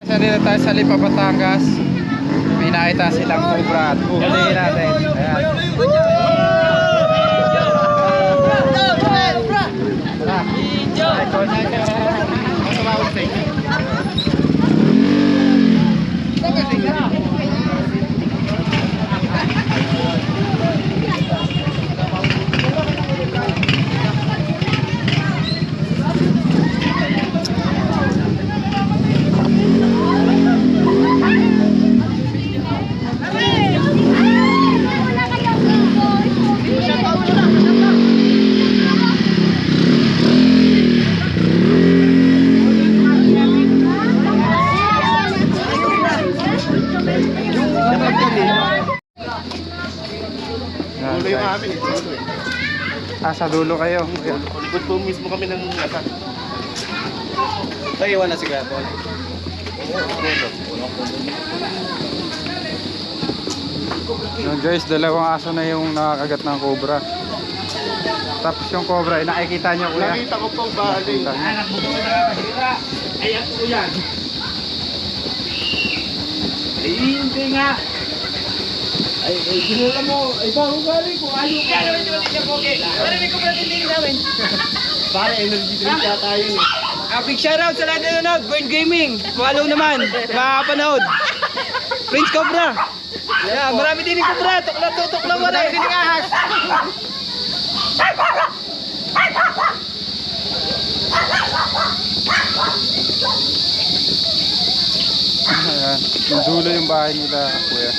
Nandito tayo sa Lipa, Batangas. May nakita silang cobra at huhulihin natin. Ayan. Dulo yung amin. Sa dulo kayo. Likod po mismo kami ng atak. Ay, iwan na si Gapon. Yun guys, dalawang aso na yung nakakagat ng cobra. Tapos yung cobra, nakikita nyo kuya. Nakita ko pong bali. Ayan po yan. Ay, hindi nga. Ay, sinula mo. Ay, bago galing ko. Ayaw ka. Kaya naman yung matindi po. Maraming ko matindi namin. Pare, energy drink yata yun eh. Big shoutout sa lahat na nanonood. Burn Gaming. Follow naman. Makakapanood. Prince Cobra. Yeah, marami din yung cobra. Tukla mo rin. Marami din yung ahas. Ayan. Yung dulo yung bahay nila kuya.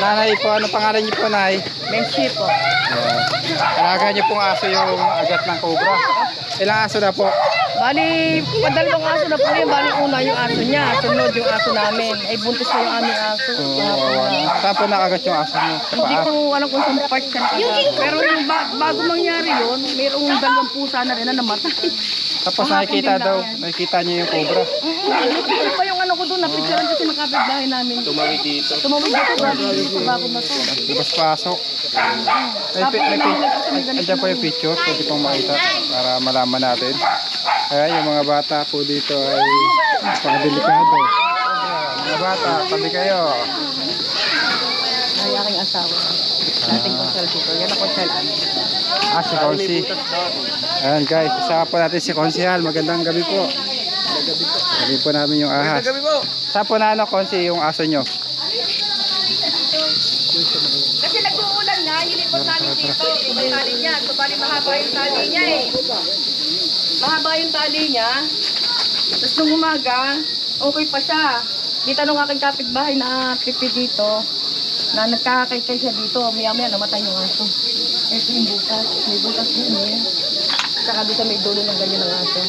Nanay po, ano pangalan niyo po, Nay? Menchi po. Alaga niyo pong aso yung agat ng cobra. Ilang aso na po? Bali, padalawang aso na po yun. Bali, una yung aso niya. Sunod yung aso namin. Ay, buntis na yung aming aso. Saan po nakagat yung aso niyo? Hindi ko alam kung saan part siya nakagat. Pero yung bago mangyari yun, mayroong dalawang pusa na rin na namatay. Tapos nakikita niyo yung cobra. Ano pa yung ano ko doon? Napicturean kasi ng kapitbahay namin. Tumawid dito. Tumawid dito bago na to. Labas pasok. Andiyan po yung picture, pwede pong makita para malaman natin. Kaya yung mga bata po dito ay pakadelikado. Mga bata, tabi kayo. Ay, aking asawa. Dating konsyal dito. Yan ang konsyal amin. Si Consi. Ayan guys, isama po natin si Consihal. Magandang gabi po. Gabi po namin yung ahas. Gabi po. Saan po na Consi yung aso nyo? Kasi nag-uulan nga, nilipot namin dito. Yung tali niya. So, bali mahaba yung tali niya eh. Mahaba yung tali niya. Tapos nung umaga, okay pa siya. Di tanong aking kapitbahay na pipi dito, na nagkakaykay siya dito. Maya-maya namatay yung aso. Ito yung butas. May butas din eh. Saka dito may dulo ng ganyan ng aso.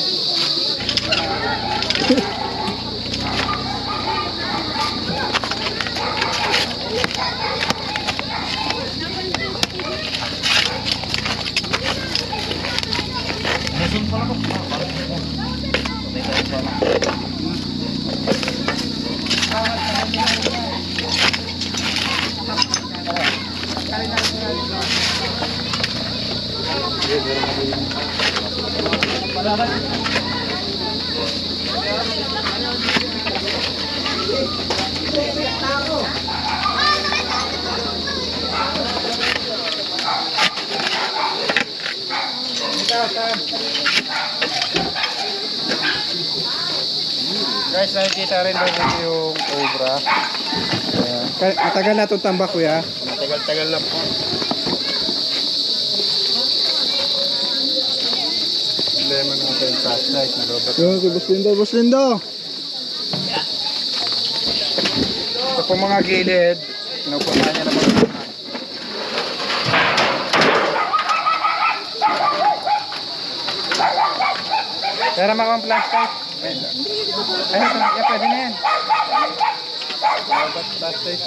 Guys, nakikita rin doon yung cobra. Matagal na itong tambak kuya. Matagal-tagal lang po. Problema natin yung flashlight na robot. Boss Lindo. Ito po mga gilid, pinupunta niya naman. Pero makang flashlight. Ayun, pwede na yan. Flashlight.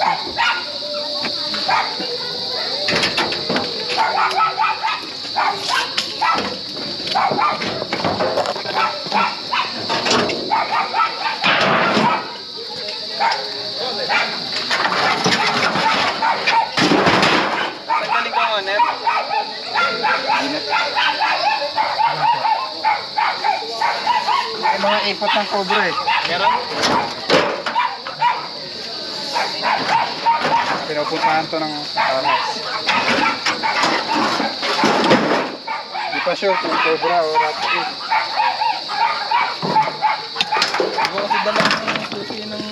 ipot ng cobra eh. Meron? Pinupuntahan to ng ahas. Di pa sure kung cobra o rattlesnake. Ako kasi dala ng susi ng...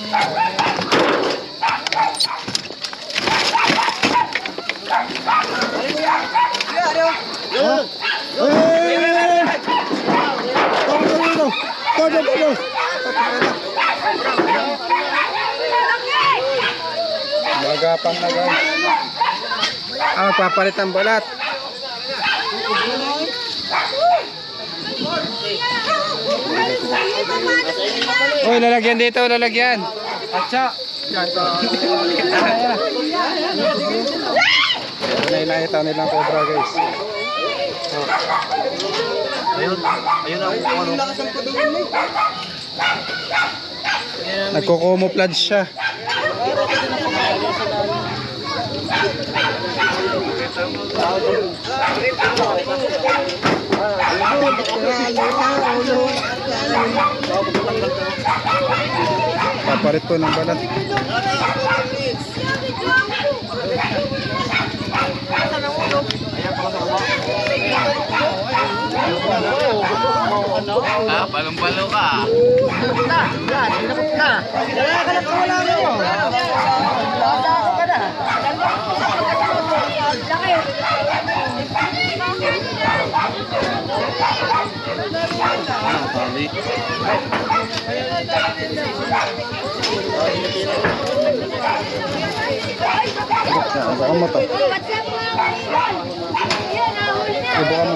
Magapang na guys. Magpapalit ang balat. Uy, lalagyan dito, lalagyan. Atsa. Ay, nakita nilang cobra guys. Ayun ako kung ano. Nagko-camouflage siya. Papalit po ng balat. Palong-palo ka. Bukan mo to. Bukan mo.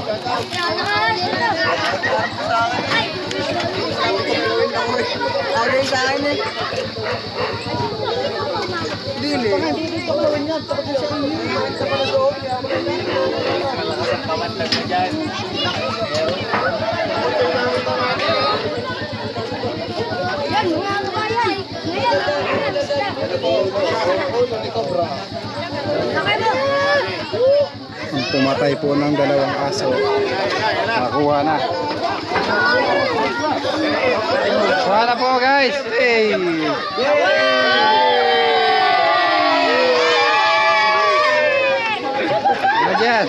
Pumatay po ng dalawang aso. Nakuha na. Kuha na po guys. Hey! Ano dyan?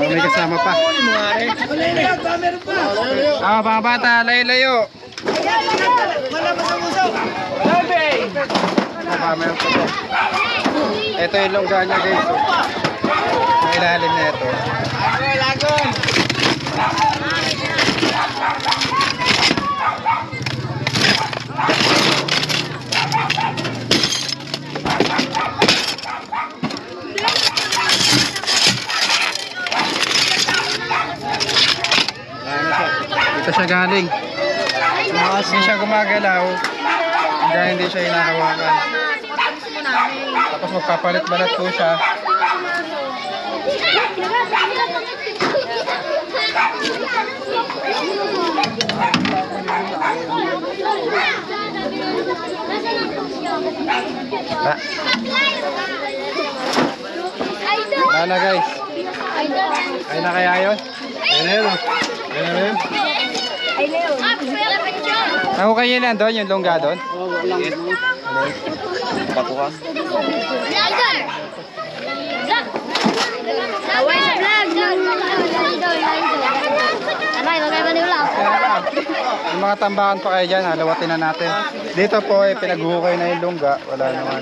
May kasama pa. Mga bata, layo-layo. Meron pa to. Ito yung longga niya guys. May ilalim na ito. Ito siya galing. Hindi siya gumagalaw. Hanggang hindi siya hinahawakan. Tapos magpapalit-balat po siya. Wala na guys. Ay na kaya yun? Ayun na yun. Ayun na yun. Ako kayo yan doon, yung longga doon? Oo, walang. Patukan. Yung mga tambakan pa kayo dyan, halawatin na natin. Dito po eh, pinaghuhukay na yung longga. Wala naman.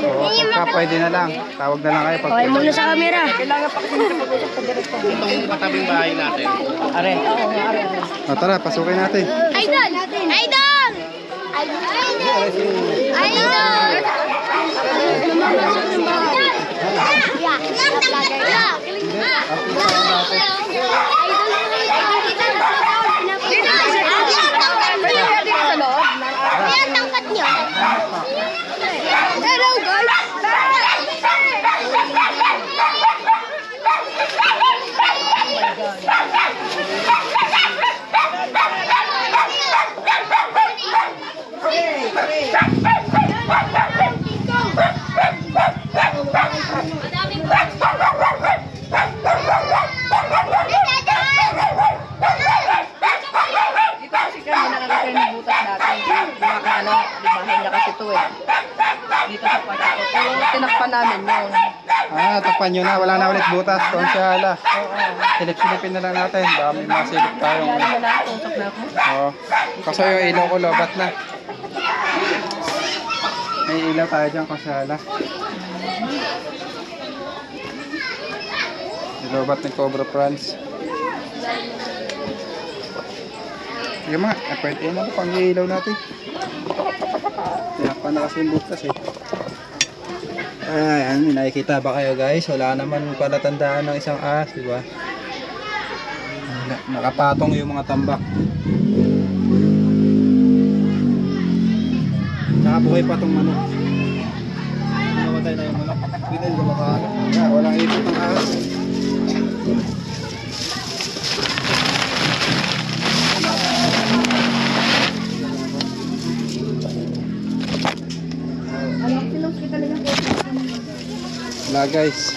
Oo, pagka pwede na lang. Tawag na lang kayo pag pwede. Muna sa camera. Itong katabing bahay natin. O tara, pasukin natin. Idol! Idol! Idol! Hello guys! ano, di bahay niya kasi ito eh. Dito sa kwarto ko. Pero tinakpan namin yun. Ah, takpan nyo na. Wala na ulit butas. Konsyala. Silip-silipin na lang natin. Baka may masilip tayong... Lalo mo na, tutok na ako. Oo. Kasi yung ilaw ko lobat na. May ilaw tayo dyan, konsyala. Lobat ni Cobra Franz. Sige mga, pwede na ito pang ilaw natin. Tinakpan na kasi yung butas eh. Ayan, nakikita ba kayo guys? Wala naman palatandaan ng isang ahas, di ba? Nakapatong yung mga tambak. Nakabuhay pa tong manok. Namatay na yung manok. Hindi na yung makakaano. Walang ipot ng ahas. Wala guys.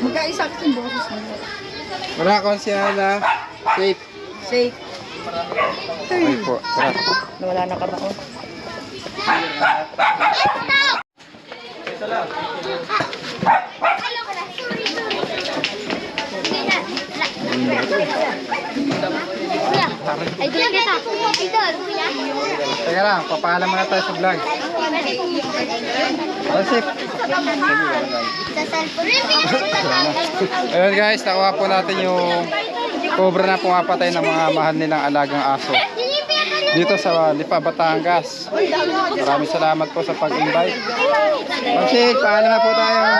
Magkaisa ko yung boses mo. Wala konsyala. Safe. Safe. Okay po. Tara. Nawala na ka ba ko? Ay, doon kita. Ito, kuya. Teka lang, papaalam muna tayo sa vlog. Safe. Sa cellphone. Ayun guys, nakuha po natin yung cobra na pumapatay ng mga mahal nilang alagang aso. Dito sa Lipa, Batangas. Maraming salamat po sa pag-invite. Safe, paalam na po tayo.